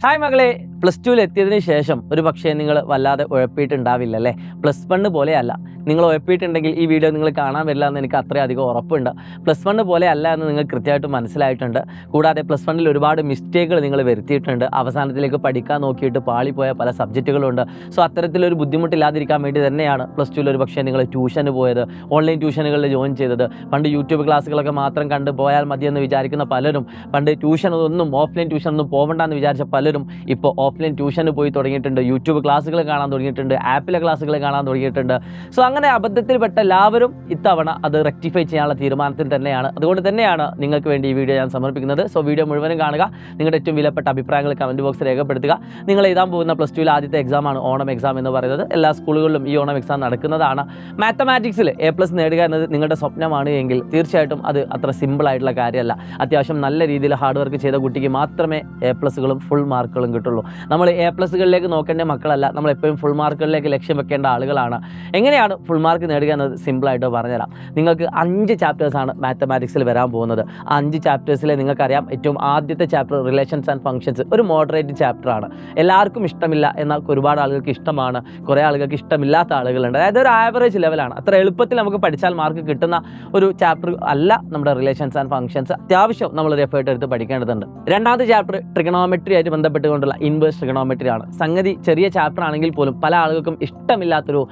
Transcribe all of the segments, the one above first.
Hi മകളെ, +2 എത്തിയതിന് ശേഷം ഒരു പക്ഷേ നിങ്ങൾ വല്ലാതെ ഉഴപ്പിയിട്ടുണ്ടാവില്ല അല്ലേ. +1 പോലെയല്ല. നിങ്ങൾ ഉഴപ്പിയിട്ടുണ്ടെങ്കിൽ ഈ വീഡിയോ നിങ്ങൾ കാണാൻ വരില്ല എന്ന് എനിക്ക് അത്രയധികം ഉറപ്പുണ്ട്. +1 പോലെ അല്ല എന്ന് നിങ്ങൾക്ക് കൃത്യമായിട്ട് മനസ്സിലായിട്ടുണ്ട്. കൂടാതെ +1 ഒരുപാട് മിസ്റ്റേക്കുകൾ നിങ്ങൾ വരുത്തിയിട്ടുണ്ട്. അവസാനത്തിലേക്ക് പഠിക്കാൻ നോക്കിയിട്ട് പാളിപ്പോയ പല സബ്ജക്റ്റുകളുണ്ട്. സോ അത്തരത്തിലൊരു ബുദ്ധിമുട്ടില്ലാതിരിക്കാൻ വേണ്ടി തന്നെയാണ് +2 ഒരു പക്ഷേ നിങ്ങൾ ട്യൂഷന് പോയത്, ഓൺലൈൻ ട്യൂഷനുകളിൽ ജോയിൻ ചെയ്തത്. പണ്ട് യൂട്യൂബ് ക്ലാസ്സുകളൊക്കെ മാത്രം കണ്ട് പോയാൽ മതിയെന്ന് വിചാരിക്കുന്ന പലരും, പണ്ട് ട്യൂഷനൊന്നും ഓഫ്ലൈൻ ട്യൂഷനൊന്നും പോകണ്ടെന്ന് വിചാരിച്ച പലരും ഇപ്പോൾ ഓഫ്ലൈൻ ട്യൂഷന് പോയി തുടങ്ങിയിട്ടുണ്ട്, യൂട്യൂബ് ക്ലാസ്സുകൾ കാണാൻ തുടങ്ങിയിട്ടുണ്ട്, ആപ്പിലെ ക്ലാസ്സുകൾ കാണാൻ തുടങ്ങിയിട്ടുണ്ട്. സോ അങ്ങനെ അബദ്ധത്തിൽപ്പെട്ട എല്ലാവരും ഇത്തവണ അത് റെക്ടിഫൈ ചെയ്യാനുള്ള തീരുമാനത്തിൽ തന്നെയാണ്. അതുകൊണ്ട് തന്നെയാണ് നിങ്ങൾക്ക് വേണ്ടി ഈ വീഡിയോ ഞാൻ സമർപ്പിക്കുന്നത്. സോ വീഡിയോ മുഴുവനും കാണുക, നിങ്ങളുടെ ഏറ്റവും വിലപ്പെട്ട അഭിപ്രായങ്ങൾ കമൻറ്റ് ബോക്സിൽ രേഖപ്പെടുത്തുക. നിങ്ങൾ എഴുതാൻ പോകുന്ന +2 ആദ്യത്തെ എക്സാമാണ് ഓണം എക്സാം എന്ന് പറയുന്നത്. എല്ലാ സ്കൂളുകളിലും ഈ ഓണം എക്സാം നടക്കുന്നതാണ്. മാത്തമാറ്റിക്സിൽ A+ നേടുക എന്നത് നിങ്ങളുടെ സ്വപ്നമാണ് എങ്കിൽ തീർച്ചയായിട്ടും അത് അത്ര സിമ്പിൾ ആയിട്ടുള്ള കാര്യമല്ല. അത്യാവശ്യം നല്ല രീതിയിൽ ഹാർഡ് വർക്ക് ചെയ്ത കുട്ടിക്ക് മാത്രമേ A+കളും ഫുൾ മാർക്കുകളും കിട്ടുള്ളൂ. നമ്മൾ A+കളിലേക്ക് നോക്കേണ്ട മക്കളല്ല, നമ്മൾ എപ്പോഴും ഫുൾ മാർക്കുകളിലേക്ക് ലക്ഷ്യം വെക്കേണ്ട ആളുകളാണ്. എങ്ങനെയാണ് ഫുൾ മാർക്ക് നേടുക എന്നത് സിമ്പിളായിട്ട് പറഞ്ഞുതരാം. നിങ്ങൾക്ക് 5 ചാപ്റ്റേഴ്സാണ് മാത്തമാറ്റിക്സിൽ വരാൻ പോകുന്നത്. ആ 5 ചാപ്റ്റേഴ്സിൽ നിങ്ങൾക്കറിയാം, ഏറ്റവും ആദ്യത്തെ ചാപ്റ്റർ റിലേഷൻസ് ആൻഡ് ഫംഗ്ഷൻസ് ഒരു മോഡറേറ്റ് ചാപ്റ്ററാണ്. എല്ലാവർക്കും ഇഷ്ടമില്ല, എന്നാൽ ഒരുപാട് ആളുകൾക്ക് ഇഷ്ടമാണ്, കുറേ ആളുകൾക്ക് ഇഷ്ടമില്ലാത്ത ആളുകളുണ്ട്. അതായത് ഒരു ആവറേജ് ലെവലാണ്. അത്ര എളുപ്പത്തിൽ നമുക്ക് പഠിച്ചാൽ മാർക്ക് കിട്ടുന്ന ഒരു ചാപ്റ്റർ അല്ല നമ്മുടെ റിലേഷൻസ് ആൻഡ് ഫംഗ്ഷൻസ്. അത്യാവശ്യം നമ്മളൊരു എഫേർട്ട് എടുത്ത് പഠിക്കേണ്ടതുണ്ട്. രണ്ടാമത്തെ ചാപ്റ്റർ ട്രിഗണോമെട്രി ആയിട്ട് ബന്ധപ്പെട്ടുകൊണ്ടുള്ള ഇൻവേഴ്സ് ട്രിഗണോമെട്രി ആണ്. സംഗതി ചെറിയ ചാപ്റ്റർ ആണെങ്കിൽ പോലും പല ആളുകൾക്കും ഇഷ്ടമില്ലാത്തൊരു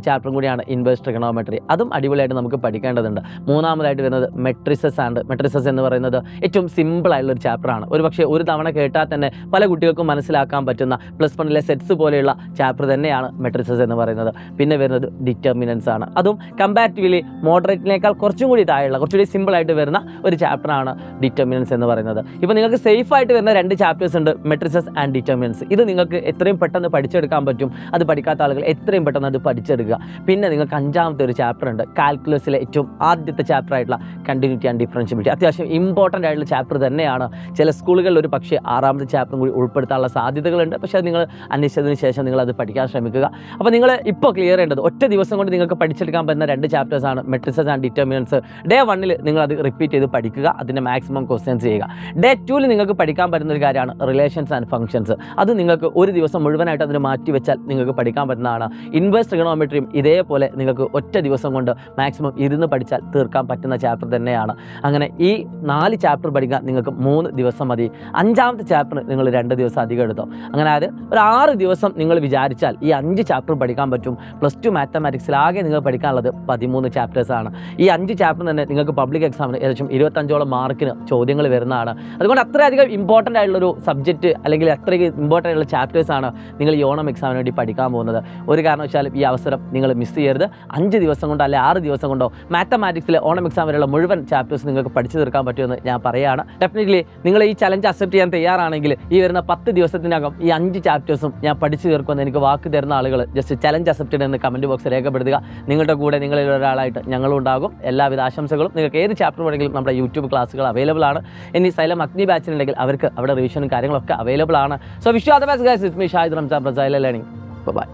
ചാപ്റ്ററും കൂടിയാണ് ഇൻവേഴ്സ് ട്രിഗണോമെട്രി. അതും അടിപൊളിയായിട്ട് നമുക്ക് പഠിക്കേണ്ടതുണ്ട്. മൂന്നാമതായിട്ട് വരുന്നത് മെട്രിസസ് ആണ്. മെട്രിസസ് എന്ന് പറയുന്നത് ഏറ്റവും സിമ്പിൾ ആയിട്ടുള്ളൊരു ചാപ്റ്ററാണ്. ഒരു പക്ഷേ ഒരു തവണ കേട്ടാൽ തന്നെ പല കുട്ടികൾക്കും മനസ്സിലാക്കാൻ പറ്റുന്ന +1 സെറ്റ്സ് പോലെയുള്ള ചാപ്റ്റർ തന്നെയാണ് മെട്രിസസ് എന്ന് പറയുന്നത്. പിന്നെ വരുന്നത് ഡിറ്റർമിനൻസ് ആണ്. അതും കമ്പാരിറ്റീവ്ലി മോഡറേറ്റിനേക്കാൾ കുറച്ചും കൂടി താഴെയുള്ള, കുറച്ചുകൂടി സിമ്പിൾ ആയിട്ട് വരുന്ന ഒരു ചാപ്റ്ററാണ് ഡിറ്റർമിനൻസ് എന്ന് പറയുന്നത്. ഇപ്പോൾ നിങ്ങൾക്ക് സേഫ് ആയിട്ട് വരുന്ന 2 ചാപ്റ്റേഴ്സ് ഉണ്ട്, മെട്രിസസ് ആൻഡ് ഡിറ്റർമിനൻസ്. ഇത് നിങ്ങൾക്ക് എത്രയും പെട്ടെന്ന് പഠിച്ചെടുക്കാൻ പറ്റും. അത് പഠിക്കാത്ത ആളുകൾ എത്രയും പെട്ടെന്ന് അത് പഠിച്ചെടുക്കുക. പിന്നെ നിങ്ങൾക്ക് 5ാമത്തെ ഒരു ചാപ്റ്റർ ഉണ്ട്, കാൽക്കുലസിലെ ഏറ്റവും ആദ്യത്തെ ചാപ്റ്റർ ആയിട്ടുള്ള കണ്ടിന്യൂറ്റി ആൻഡ് ഡിഫറൻഷ്യബിലിറ്റി. അത്യാവശ്യം ഇമ്പോർട്ടൻ്റ് ആയിട്ടുള്ള ചാപ്റ്റർ തന്നെയാണ്. ചില സ്കൂളുകളിൽ ഒരു പക്ഷേ 6ാമത്തെ ചാപ്റ്ററും കൂടി ഉൾപ്പെടുത്താനുള്ള സാധ്യതകളുണ്ട്. പക്ഷേ അത് നിങ്ങൾ അന്വേഷിച്ചതിന് ശേഷം നിങ്ങൾ അത് പഠിക്കാൻ ശ്രമിക്കുക. അപ്പോൾ നിങ്ങൾ ഇപ്പോൾ ക്ലിയർ ചെയ്യേണ്ടത് ഒറ്റ ദിവസം കൊണ്ട് നിങ്ങൾക്ക് പഠിച്ചെടുക്കാൻ പറ്റുന്ന 2 ചാപ്റ്റേഴ്സാണ് മെട്രിസസ് ആൻഡ് ഡിറ്റർമിനൻസ്. ഡേ 1 നിങ്ങൾ അത് റിപ്പീറ്റ് ചെയ്ത് പഠിക്കുക, അതിൻ്റെ മാക്സിമം ക്വസ്റ്റ്യൻസ് ചെയ്യുക. ഡേ 2 നിങ്ങൾക്ക് പഠിക്കാൻ പറ്റുന്ന ഒരു കാര്യമാണ് റിലേഷൻസ് ആൻഡ് ഫംഗ്ഷൻസ്. അത് നിങ്ങൾക്ക് ഒരു ദിവസം മുഴുവനായിട്ട് അതിന് മാറ്റി വെച്ചാൽ നിങ്ങൾക്ക് പഠിക്കാൻ പറ്റുന്നതാണ്. ഇൻവേഴ്സ് ട്രിഗണോമെട്രിയും ഇതേപോലെ നിങ്ങൾക്ക് ഒറ്റ ദിവസം കൊണ്ട് മാക്സിമം ഇരുന്ന് പഠിച്ചാൽ തീർക്കാൻ പറ്റുന്ന ചാപ്റ്റർ തന്നെയാണ്. അങ്ങനെ ഈ 4 ചാപ്റ്റർ പഠിക്കാൻ നിങ്ങൾക്ക് 3 ദിവസം മതി. 5ാമത്തെ ചാപ്റ്റർ നിങ്ങൾ 2 ദിവസം അധികം എടുത്തോ. അങ്ങനെ അത് ഒരു 6 ദിവസം നിങ്ങൾ വിചാരിച്ചാൽ ഈ 5 ചാപ്റ്റർ പഠിക്കാൻ പറ്റും. +2 മാത്തമാറ്റിക്സിലാകെ നിങ്ങൾ പഠിക്കാനുള്ളത് 13 ചാപ്റ്റേഴ്സാണ്. ഈ 5 ചാപ്റ്റർ തന്നെ നിങ്ങൾക്ക് പബ്ലിക് എക്സാമിന് ഏകദേശം 25ഓളം മാർക്കിന് ചോദ്യങ്ങൾ വരുന്നതാണ്. അതുകൊണ്ട് അത്രയധികം ഇമ്പോർട്ടൻ്റ് ആയിട്ടുള്ളൊരു സബ്ജക്റ്റ് അല്ലെങ്കിൽ അത്രയ്ക്ക് ഇമ്പോർട്ടൻ്റ് ആയിട്ടുള്ള ചാപ്റ്റേഴ്സാണ് നിങ്ങൾ ഈ ഓണം എക്സാമിന് വേണ്ടി പഠിക്കാൻ പോകുന്നത്. ഒരു കാരണവശാലും ഈ അവസരം നിങ്ങൾ മിസ് ചെയ്യരുത്. 5 ദിവസം കൊണ്ടോ അല്ലെ 6 ദിവസം കൊണ്ടോ മാത്തമാറ്റിക്സിലെ ഓണം എക്സാം വരെയുള്ള മുഴുവൻ ചാപ്റ്റേഴ്സ് നിങ്ങൾക്ക് പഠിച്ചു തീർക്കാൻ പറ്റുമെന്ന് ഞാൻ പറയുകയാണ്. ഡെഫിനറ്റ്ലി നിങ്ങൾ ഈ ചലഞ്ച് അക്സെപ്റ്റ് ചെയ്യാൻ തയ്യാറാണെങ്കിൽ ഈ വരുന്ന 10 ദിവസത്തിനകം ഈ 5 ചാപ്റ്റേഴ്സും ഞാൻ പഠിച്ചു തീർക്കുമെന്ന് എനിക്ക് വാക്ക് തരുന്ന ആളുകൾ ജസ്റ്റ് ചലഞ്ച് അക്സെപ്റ്റഡ് എന്ന് കമൻറ്റ് ബോക്സിൽ രേഖപ്പെടുത്തുക. നിങ്ങളുടെ കൂടെ നിങ്ങളിൽ ഒരാളായിട്ട് ഞങ്ങളും ഉണ്ടാകും. എല്ലാവിധ ആശംസകളും. നിങ്ങൾക്ക് ഏത് ചാപ്റ്റർ വേണമെങ്കിലും നമ്മുടെ യൂട്യൂബ് ക്ലാസ്സുകൾ അവൈലബിൾ ആണ്. ഇനി സൈലം അഗ്നി ബാച്ചിലുണ്ടെങ്കിൽ അവർക്ക് അവിടെ റിവിഷനും കാര്യങ്ങളൊക്കെ അവൈലബിൾ ആണ്. So wish you all the best guys. It's me Shahid Ramzan from Xylem learning. By.